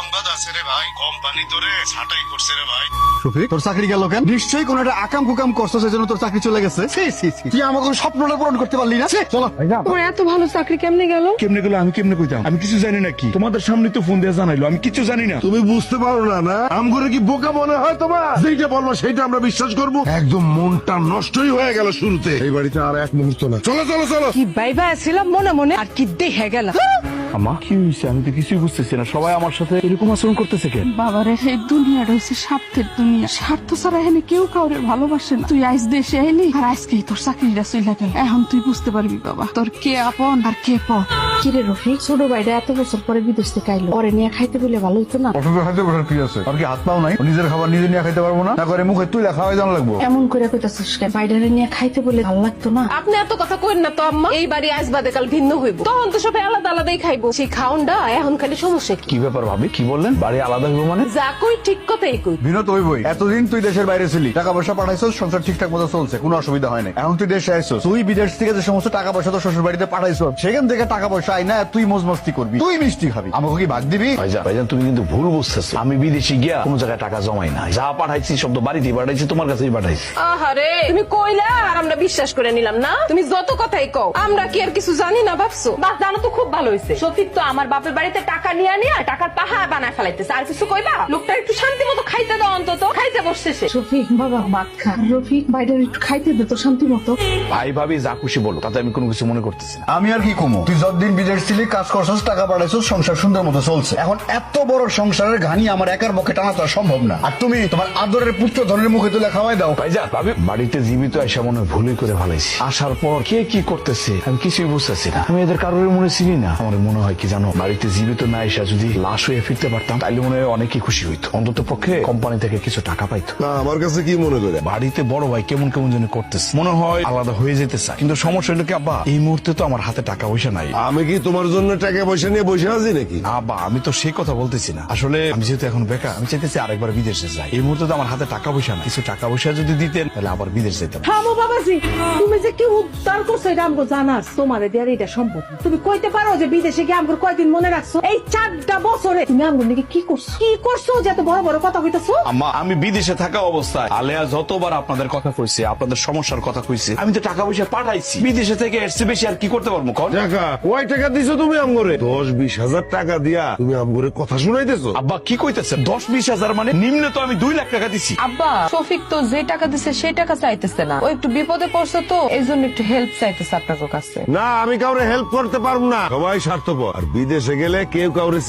সংবাদ আছে রে ভাই, কোম্পানি তোরে ছাঁটাই করছে রে ভাই। শফিক, তোর চাকরি গেল কেন? নিশ্চয়ই কোন একটা আকাম কুকাম করছো, সেজন্য তোর চাকরি চলে গেছে। তুই আমার কোনো স্বপ্নটা পূরণ করতে পারলি না। চলো। তোমার এত ভালো চাকরি কেমনে গেল? কেমনে গেলো আমি কেমনে কইতাম? আমি কিছু জানি নাকি? তোমাদের সামনে তো ফোন দিয়ে জানাইলো, আমি কিছু জানি না। তুমি বুঝতে পারো না না আমগরে কি বোকা মনে হয় তোমার? যেটা বলবো সেইটা আমরা বিশ্বাস করবো? একদম মনটা নষ্টই হয়ে গেল শুরুতে। এই বাড়িতে আর এক মুহূর্ত না। চলো চলো চলো। কি বাইবা ছিলাম মনে মনে, আর কি দেখে গেল। আমা কি হয়েছে? আমি তো কিছুই বুঝতেছি না। সবাই আমার সাথে এরকম আচরণ করতেছে কেন? বাবারে, এই দুনিয়াটা হচ্ছে স্বার্থের দুনিয়া। স্বার্থ ছাড়া এখানে কেউ কাউরে ভালোবাসে না। তুই আজ দেশে এলি, আর আজকেই তোর চাকরিটা চলে গেল। এখন তুই বুঝতে পারবি বাবা, তোর কে আপন আর কে পর। কিরে রফিক, ছোট ভাইটা এত বছর পরে বিদেশ থেকে আইলো, পরে নিয়ে খাইতে বলে ভালো হইতো না? অসুবিধা খাইতে বসার কি আছে? আর কি হাত পাও নাই? ও নিজের খাবার নিজে নিয়ে খাইতে পারবো না? না করে মুখে তুই খাওয়াই জানা লাগবো? এমন করে কইতাছিস কেন? বাইডারে নিয়ে খাইতে বলে ভালো লাগতো না? আপনি এত কথা কইন না তো আম্মা। এই বাড়ি আজ বাদে কাল ভিন্ন হইব, তখন তো সবাই আলাদা আলাদাই খাইবো। সেই খাউনটা এখন খালি সমস্যা কি? কি ব্যাপার ভাবি? কি বললেন? বাড়ি আলাদা হইব মানে? যা কই ঠিক কথাই কই। বিনোদ হইবই। এতদিন তুই দেশের বাইরে ছিলি, টাকা পয়সা পাঠাইছস, সংসার ঠিকঠাক মতো চলছে, কোনো অসুবিধা হয় না। এখন তুই দেশে আইছস, তুই বিদেশ থেকে যে সমস্ত টাকা পয়সা তোর শ্বশুর বাড়িতে পাঠাইছস, সেখান থেকে টাকা পয়সা আই না তুই মজ মস্তি করবি, তুই মিষ্টি খাবি, আমাকে কি ভাগ দিবি? ভাইজান তুমি কিন্তু ভুল বুঝতেছো। আমি বিদেশে গিয়া কোনো জায়গায় টাকা জমাই না। যা পাঠাইছি সব তো বাড়িতেই পাঠাইছি, তোমার কাছেই পাঠাইছি। আহারে, তুমি কইলা আর আমরা বিশ্বাস করে নিলাম না। তুমি যত কথাই কও, আমরা কি আর কিছু জানি না ভাবছো? বাস জানো তো খুব ভালো হইছে। শফিক তো আমার বাপের বাড়িতে টাকা নিয়ে টাকার পাহাড় বানায় ফেলাইতেছে। আর কিছু কইবা? লোকটা একটু শান্তি মতো খাইতে দাও, অন্তত খাইতে বসছে সে। রফিক বাবা, ভাত খা। রফিক, বাইডারে একটু খাইতে দে তো শান্তি মতো। ভাই ভাবি যা খুশি বলো, তাতে আমি কোনো কিছু মনে করতেছি না। আমি আর কি কমো? তুই যতদিন বিদেশ ছিলি, কাজ করছস, টাকা পাঠাইছস, সংসার সুন্দর মতো চলছে। এখন এত বড় সংসারের ঘানি আমার একার পক্ষে টানা তো আর সম্ভব না। আর তুমি তোমার আদরের পুত্র ধনের মুখে তুলে খাওয়াই দাও। ভাইজান ভাবি বাড়িতে জীবিত এসে মনে হয় ভুলই করে ফেলাইছি। আসার পর কে কি করতেছে আমি কিছুই বুঝতেছি না। আমি এদের কারোর মনে চিনি না। আমার মনে হয় কি জানো, বাড়িতে জীবিত না এসে যদি লাশ হয়ে ফিরতে পারতাম, তাইলে মনে হয় অনেকই খুশি হইতো। অন্তত পক্ষে কোম্পানি থেকে কিছু টাকা পাইতো। না আমার কাছে কি মনে করে? বাড়িতে বড় ভাই কেমন কেমন যেন করতেছে, মনে হয় আলাদা হয়ে যেতে চায়। কিন্তু সমস্যা হলো কি আব্বা, এই মুহূর্তে তো আমার হাতে টাকা পয়সা নাই। আমি কি তোমার জন্য টাকা পয়সা নিয়ে বসে আছি নাকি? আব্বা আমি তো সেই কথা বলতেছি না। আসলে আমি যেহেতু এখন বেকার, আমি চাইতেছি আরেকবার বিদেশে যাই। এই মুহূর্তে তো আমার হাতে টাকা পয়সা নাই। কিছু টাকা পয়সা যদি দিতেন তাহলে আবার বিদেশ যেতাম। থামো বাবাজি, তুমি যে কি উদ্ধার করছো এটা আমাকে জানাস। তোমার দেয়ার এটা সম্ভব না। তুমি কইতে পারো যে বিদেশে গিয়ে আমাকে কয়দিন মনে রাখছো? এই 4টা বছরে তুমি আমাকে নাকি কি করছো? কি করছো যে এত বড় বড় কথা কইতাছো? আম্মা আমি বিদেশে থাকা অবস্থায় আলেয়া যতবার আপনাদের কথা কইছে, আপনাদের সমস্যার কথা কইছে, আমি তো টাকা পয়সা পাঠাইছি। বিদেশে থেকে এসছে বেশি আর কি করতে পারবো? টাকা কয় টাকা দিছো তুমি আমগরে? 10-20 হাজার টাকা দিয়া তুমি আমগরে কথা শুনাইতেছো? আব্বা কি কইতেছে? 10-20 হাজার মানে নিম্ন তো আমি 2 লাখ টাকা দিছি। আব্বা, শফিক তো যে টাকা দিছে সেই টাকা চাইতেছে না। ও একটু বিপদে পড়ছে তো এই জন্য একটু হেল্প চাইতেছে আপনার কাছে। না আমি কাউরে হেল্প করতে পারবো না। সবাই স্বার্থপর। আর বিদেশে গেলে কেউ কাউরে